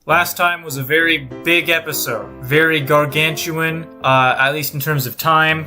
Last time was a very big episode, very gargantuan, at least in terms of time.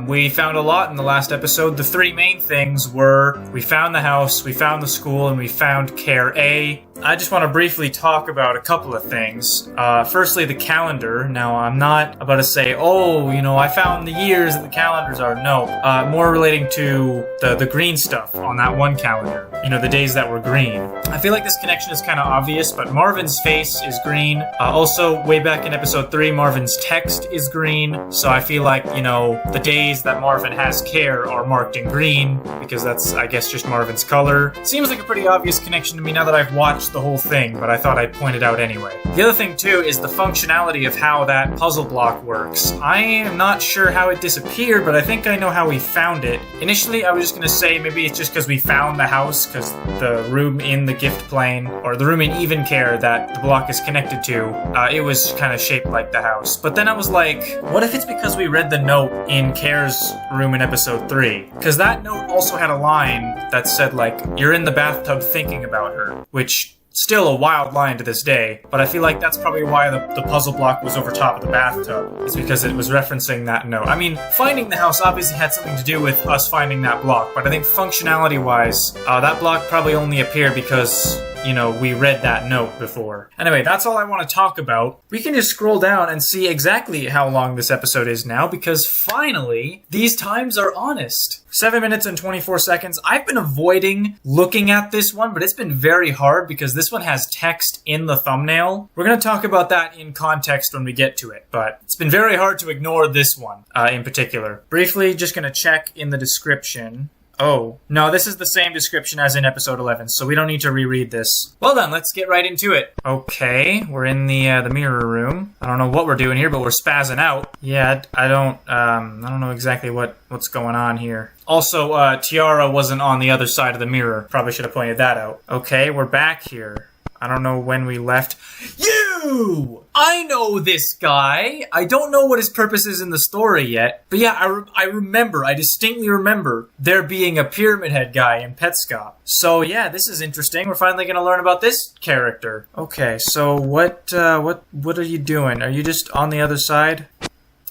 We found a lot in the last episode. The three main things were, we found the house, we found the school, and we found Care A. I just want to briefly talk about a couple of things. Firstly, the calendar. Now, I'm not about to say, oh, you know, I found the years that the calendars are. No, more relating to the green stuff on that one calendar. You know, the days that were green. I feel like this connection is kind of obvious, but Marvin's face is green. Also, way back in episode 3, Marvin's text is green. So I feel like, you know, the days that Marvin has Care are marked in green, because that's, I guess, just Marvin's color. Seems like a pretty obvious connection to me now that I've watched the whole thing, but I thought I'd point it out anyway. The other thing, too, is the functionality of how that puzzle block works. I am not sure how it disappeared, but I think I know how we found it. Initially, I was just going to say maybe it's just because we found the house, because the room in the gift plane, or the room in Even Care that the block is connected to, it was kind of shaped like the house. But then I was like, what if it's because we read the note in Care's room in episode 3? Because that note also had a line that said, like, you're in the bathtub thinking about her, which... still a wild line to this day, but I feel like that's probably why the puzzle block was over top of the bathtub. It's because it was referencing that note. I mean, finding the house obviously had something to do with us finding that block, but I think functionality-wise, that block probably only appeared because... you know, we read that note before. Anyway, that's all I want to talk about. We can just scroll down and see exactly how long this episode is now, because finally, these times are honest. 7 minutes and 24 seconds. I've been avoiding looking at this one, but it's been very hard because this one has text in the thumbnail. We're going to talk about that in context when we get to it, but it's been very hard to ignore this one in particular. Briefly, just going to check in the description. Oh, no, this is the same description as in episode 11, so we don't need to reread this. Well then, let's get right into it. Okay, we're in the mirror room. I don't know what we're doing here, but we're spazzing out. Yeah, I don't know exactly what's going on here. Also, Tiara wasn't on the other side of the mirror. Probably should have pointed that out. Okay, we're back here. I don't know when we left. You! I know this guy! I don't know what his purpose is in the story yet. But yeah, I distinctly remember there being a Pyramid Head guy in Petscop. So yeah, this is interesting. We're finally gonna learn about this character. Okay, so what are you doing? Are you just on the other side?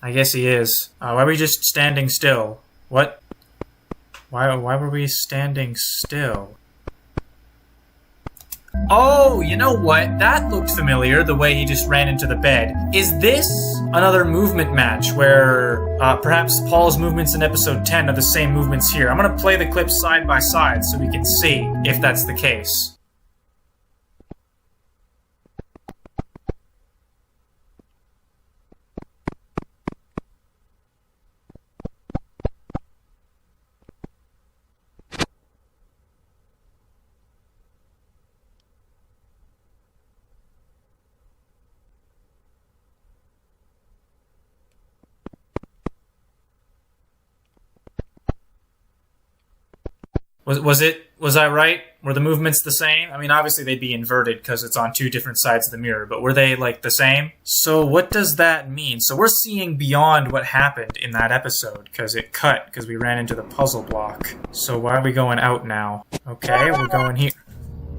I guess he is. Why are we just standing still? What? Why were we standing still? Oh, you know what? That looked familiar, the way he just ran into the bed. Is this another movement match where perhaps Paul's movements in episode 10 are the same movements here? I'm going to play the clips side by side so we can see if that's the case. Was I right? Were the movements the same? I mean, obviously they'd be inverted because it's on two different sides of the mirror, but were they, like, the same? So what does that mean? So we're seeing beyond what happened in that episode because it cut because we ran into the puzzle block. So why are we going out now? Okay, we're going here.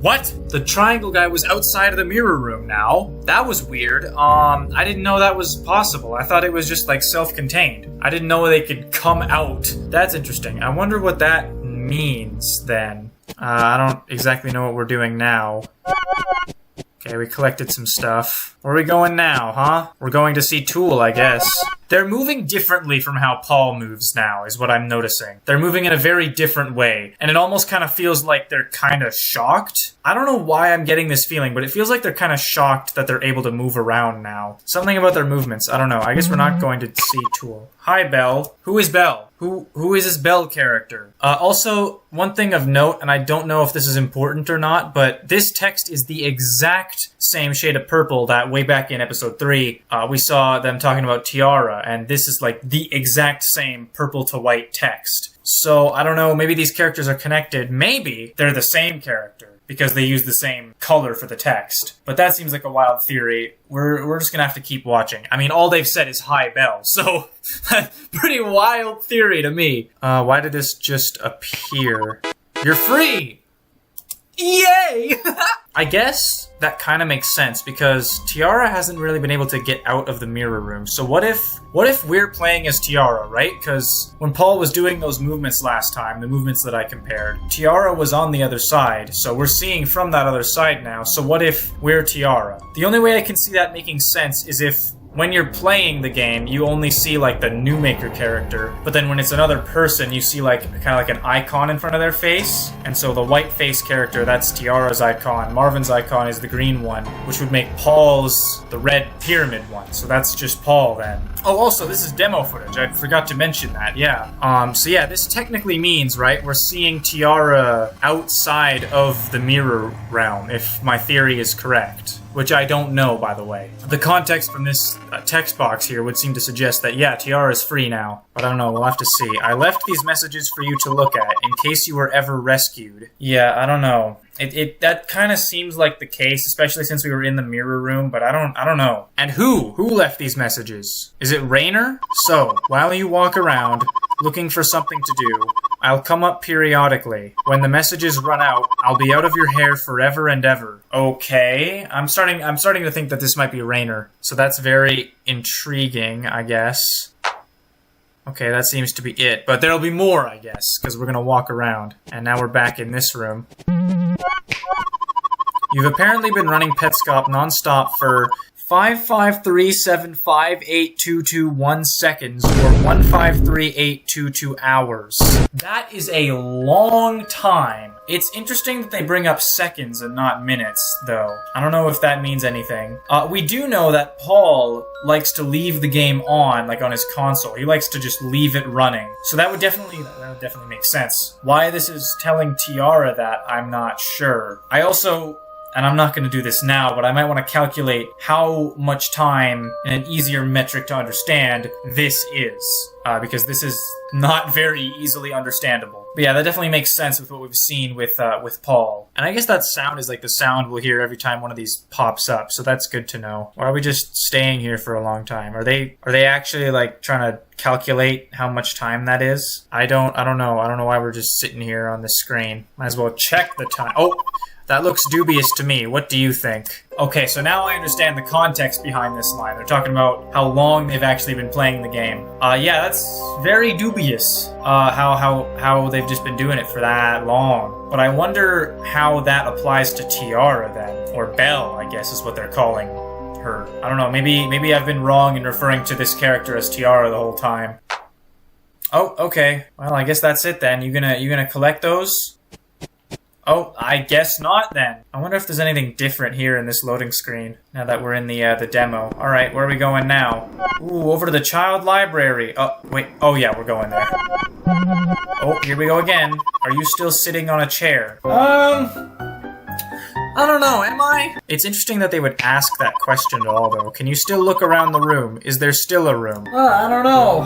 What? The triangle guy was outside of the mirror room now? That was weird. I didn't know that was possible. I thought it was just, like, self-contained. I didn't know they could come out. That's interesting. I wonder what that means, then. I don't exactly know what we're doing now. Okay, we collected some stuff. Where are we going now, huh? We're going to see Tool, I guess. They're moving differently from how Paul moves now, is what I'm noticing. They're moving in a very different way, and it almost kind of feels like they're kind of shocked. I don't know why I'm getting this feeling, but it feels like they're kind of shocked that they're able to move around now. Something about their movements, I don't know. I guess we're not going to see Tool. Hi, Belle. Who is Belle? Who is this Belle character? Also, one thing of note, and I don't know if this is important or not, but this text is the exact same shade of purple that way back in episode 3, we saw them talking about Tiara, and this is like the exact same purple to white text. So, I don't know, maybe these characters are connected. Maybe they're the same character because they use the same color for the text. But that seems like a wild theory. We're just gonna have to keep watching. I mean, all they've said is hi, Belle, so pretty wild theory to me. Why did this just appear? You're free! Yay! I guess that kind of makes sense because Tiara hasn't really been able to get out of the mirror room. So what if we're playing as Tiara, right? Because when Paul was doing those movements last time, the movements that I compared, Tiara was on the other side. So we're seeing from that other side now. So what if we're Tiara? The only way I can see that making sense is if when you're playing the game, you only see like the new maker character, but then when it's another person, you see like kind of like an icon in front of their face. And so the white face character, that's Tiara's icon. Marvin's icon is the green one, which would make Paul's the red pyramid one. So that's just Paul then. Oh, also, this is demo footage. I forgot to mention that, yeah. So yeah, this technically means, right, we're seeing Tiara outside of the mirror realm, if my theory is correct. Which I don't know, by the way. The context from this text box here would seem to suggest that, yeah, Tiara is free now. But I don't know, we'll have to see. I left these messages for you to look at, in case you were ever rescued. Yeah, I don't know. That kind of seems like the case, especially since we were in the mirror room, but I don't know. And who left these messages? Is it Rainer? So, while you walk around, looking for something to do, I'll come up periodically. When the messages run out, I'll be out of your hair forever and ever. Okay, I'm starting to think that this might be Rainer. So that's very intriguing, I guess. Okay, that seems to be it. But there'll be more, I guess, because we're gonna walk around. And now we're back in this room. You've apparently been running Petscop non-stop for 553758221 seconds, or 153.822 hours. That is a long time. It's interesting that they bring up seconds and not minutes, though. I don't know if that means anything. We do know that Paul likes to leave the game on, like on his console. He likes to just leave it running. So that would definitely make sense. Why this is telling Tiara that, I'm not sure. I also... And I'm not going to do this now, but I might want to calculate how much time, in an easier metric to understand, this is. Because this is not very easily understandable. But yeah, that definitely makes sense with what we've seen with Paul. And I guess that sound is like the sound we'll hear every time one of these pops up, so that's good to know. Or are we just staying here for a long time? Are they actually like trying to calculate how much time that is? I don't know. I don't know why we're just sitting here on the screen. Might as well check the time. Oh! That looks dubious to me. What do you think? Okay, so now I understand the context behind this line. They're talking about how long they've actually been playing the game. Yeah, that's very dubious. How they've just been doing it for that long. But I wonder how that applies to Tiara then, or Belle, I guess is what they're calling her. I don't know. Maybe I've been wrong in referring to this character as Tiara the whole time. Oh, okay. Well, I guess that's it then. You gonna collect those? Oh, I guess not then. I wonder if there's anything different here in this loading screen now that we're in the demo. Alright, where are we going now? Ooh, over to the child library. Oh, wait. Oh yeah, we're going there. Oh, here we go again. Are you still sitting on a chair? I don't know, am I? It's interesting that they would ask that question at all, though. Can you still look around the room? Is there still a room? I don't know.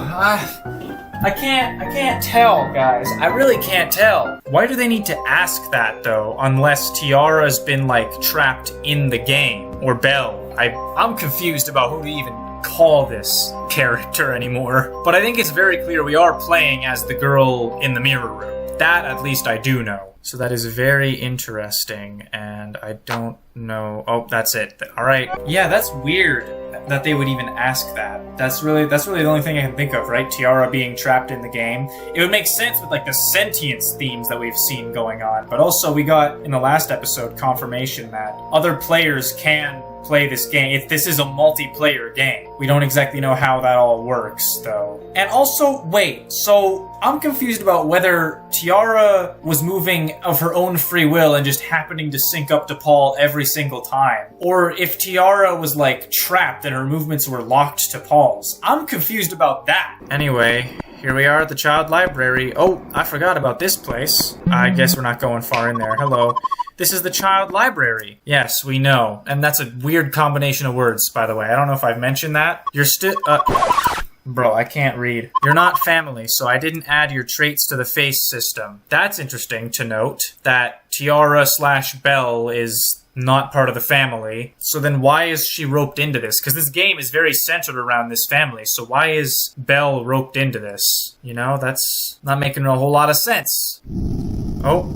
I can't tell, guys. I really can't tell. Why do they need to ask that, though, unless Tiara's been, like, trapped in the game? Or Belle? I'm confused about who to even call this character anymore. But I think it's very clear we are playing as the girl in the mirror room. That, at least, I do know. So that is very interesting, and I don't know... Oh, that's it. Alright. Yeah, that's weird that they would even ask that. That's really the only thing I can think of, right? Tiara being trapped in the game. It would make sense with, like, the sentience themes that we've seen going on, but also we got, in the last episode, confirmation that other players can play this game. This is a multiplayer game. We don't exactly know how that all works, though. And also, wait, so I'm confused about whether Tiara was moving of her own free will and just happening to sync up to Paul every single time, or if Tiara was, like, trapped and her movements were locked to Paul's. I'm confused about that. Anyway, here we are at the child library. Oh, I forgot about this place. I guess we're not going far in there. Hello. This is the child library. Yes, we know. And that's a weird combination of words, by the way. I don't know if I've mentioned that. You're still... Bro, I can't read. You're not family, so I didn't add your traits to the face system. That's interesting to note, that Tiara/Belle is not part of the family. So then why is she roped into this? Because this game is very centered around this family, so why is Belle roped into this? You know, that's not making a whole lot of sense. Oh.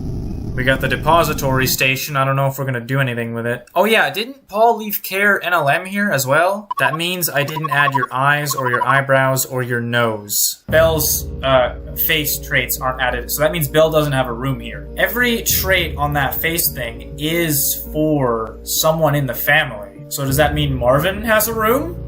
We got the depository station. I don't know if we're gonna do anything with it. Oh yeah, didn't Paul leave care NLM here as well? That means I didn't add your eyes or your eyebrows or your nose. Belle's face traits aren't added, so that means Belle doesn't have a room here. Every trait on that face thing is for someone in the family. So does that mean Marvin has a room?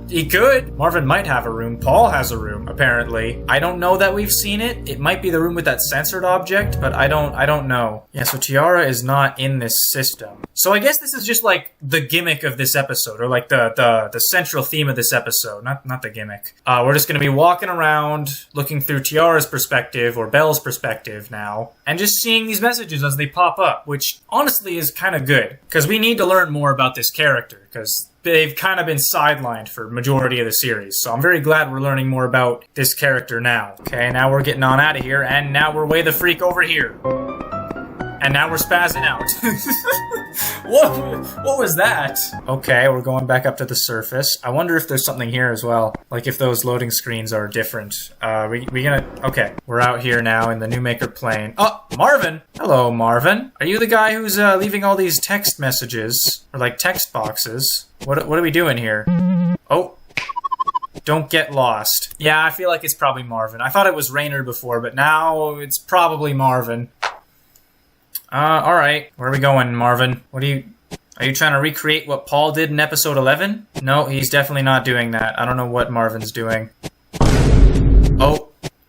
He could. Marvin might have a room. Paul has a room, apparently. I don't know that we've seen it. It might be the room with that censored object, but I don't know. Yeah, so Tiara is not in this system. So I guess this is just like the gimmick of this episode, or like the central theme of this episode, not the gimmick. We're just gonna be walking around, looking through Tiara's perspective, or Belle's perspective now, and just seeing these messages as they pop up, which honestly is kind of good, because we need to learn more about this character, because they've kind of been sidelined for majority of the series. So I'm very glad we're learning more about this character now. Okay, now we're getting on out of here, and now we're way the freak over here. And now we're spazzing out. What was that? Okay, we're going back up to the surface. I wonder if there's something here as well. Like if those loading screens are different. We gonna... Okay, we're out here now in the New Maker plane. Oh, Marvin! Hello, Marvin. Are you the guy who's leaving all these text messages? Or like text boxes? What are we doing here? Oh. Don't get lost. Yeah, I feel like it's probably Marvin. I thought it was Rainer before, but now it's probably Marvin. Alright. Where are we going, Marvin? Are you trying to recreate what Paul did in episode 11? No, he's definitely not doing that. I don't know what Marvin's doing. Oh,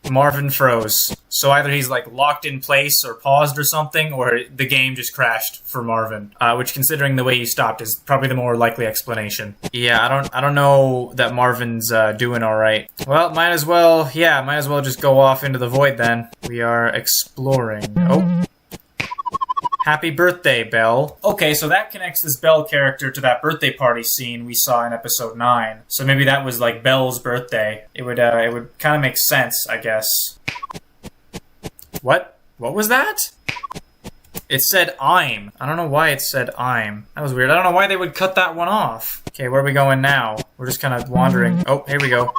Marvin froze. So either he's like locked in place or paused or something, or the game just crashed for Marvin. Which, considering the way he stopped, is probably the more likely explanation. Yeah, I don't know that Marvin's doing alright. Well, might as well just go off into the void then. We are exploring. Oh. Happy birthday, Belle. Okay, so that connects this Belle character to that birthday party scene we saw in episode 9. So maybe that was like Belle's birthday. It would kind of make sense, I guess. What? What was that? It said I'm. I don't know why it said I'm. That was weird. I don't know why they would cut that one off. Okay, where are we going now? We're just kind of wandering. Oh, here we go.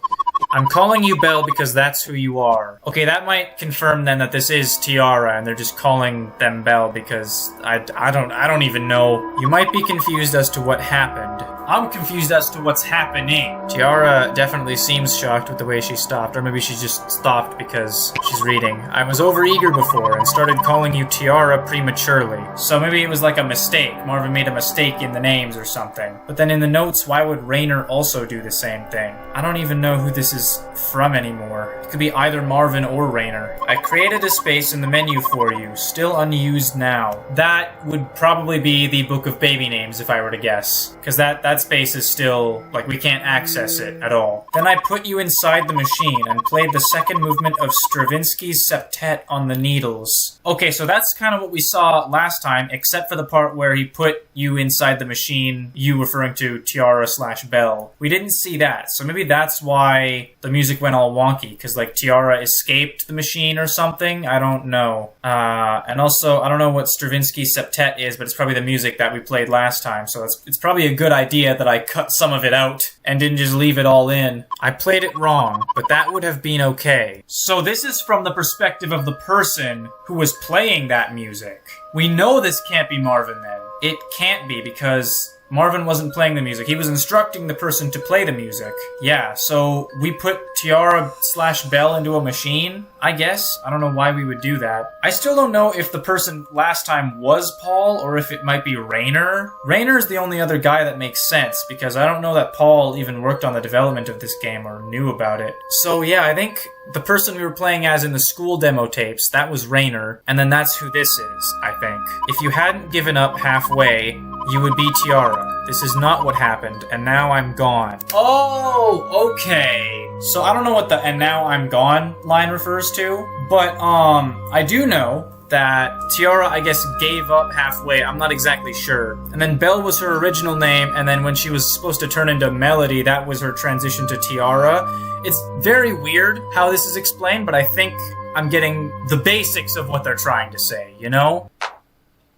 I'm calling you Belle because that's who you are. Okay, that might confirm then that this is Tiara and they're just calling them Belle because I don't even know. You might be confused as to what happened. I'm confused as to what's happening. Tiara definitely seems shocked with the way she stopped, or maybe she just stopped because she's reading. I was overeager before and started calling you Tiara prematurely. So maybe it was like a mistake. Marvin made a mistake in the names or something. But then in the notes, why would Rainer also do the same thing? I don't even know who this is from anymore. It could be either Marvin or Rainer. I created a space in the menu for you, still unused now. That would probably be the Book of Baby Names if I were to guess. Because that space is still, like, we can't access it at all. Then I put you inside the machine and played the second movement of Stravinsky's septet on the needles. Okay, so that's kind of what we saw last time, except for the part where he put you inside the machine, you referring to Tiara/Belle. We didn't see that, so maybe that's why the music went all wonky, because like Tiara escaped the machine or something. I don't know. And also, I don't know what Stravinsky's septet is, but it's probably the music that we played last time, so it's probably a good idea that I cut some of it out and didn't just leave it all in. I played it wrong, but that would have been okay. So this is from the perspective of the person who was playing that music. We know this can't be Marvin then. It can't be because Marvin wasn't playing the music. He was instructing the person to play the music. Yeah, so we put Tiara/Belle into a machine, I guess. I don't know why we would do that. I still don't know if the person last time was Paul or if it might be Rainer. Rainer's the only other guy that makes sense because I don't know that Paul even worked on the development of this game or knew about it. So yeah, I think the person we were playing as in the school demo tapes, that was Rainer, and then that's who this is, I think. If you hadn't given up halfway, you would be Tiara. This is not what happened, and now I'm gone. Oh, okay. So I don't know what the "and now I'm gone" line refers to, but I do know that Tiara, I guess, gave up halfway. I'm not exactly sure. And then Belle was her original name, and then when she was supposed to turn into Melody, that was her transition to Tiara. It's very weird how this is explained, but I think I'm getting the basics of what they're trying to say, you know?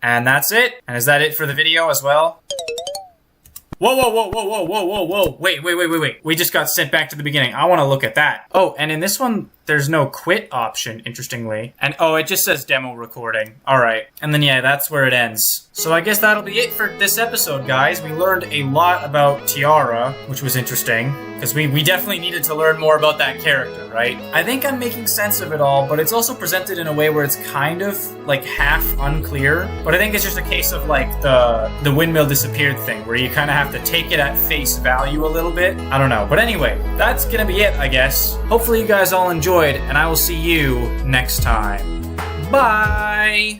And that's it. And is that it for the video as well? Whoa. Wait. We just got sent back to the beginning. I want to look at that. Oh, and in this one, there's no quit option, interestingly. And oh, it just says demo recording. Alright. And then yeah, that's where it ends. So I guess that'll be it for this episode, guys. We learned a lot about Tiara, which was interesting. Because we definitely needed to learn more about that character, right? I think I'm making sense of it all, but it's also presented in a way where it's kind of, like, half unclear. But I think it's just a case of, like, the windmill disappeared thing, where you kind of have to take it at face value a little bit. I don't know. But anyway, that's gonna be it, I guess. Hopefully you guys all enjoyed, and I will see you next time. Bye!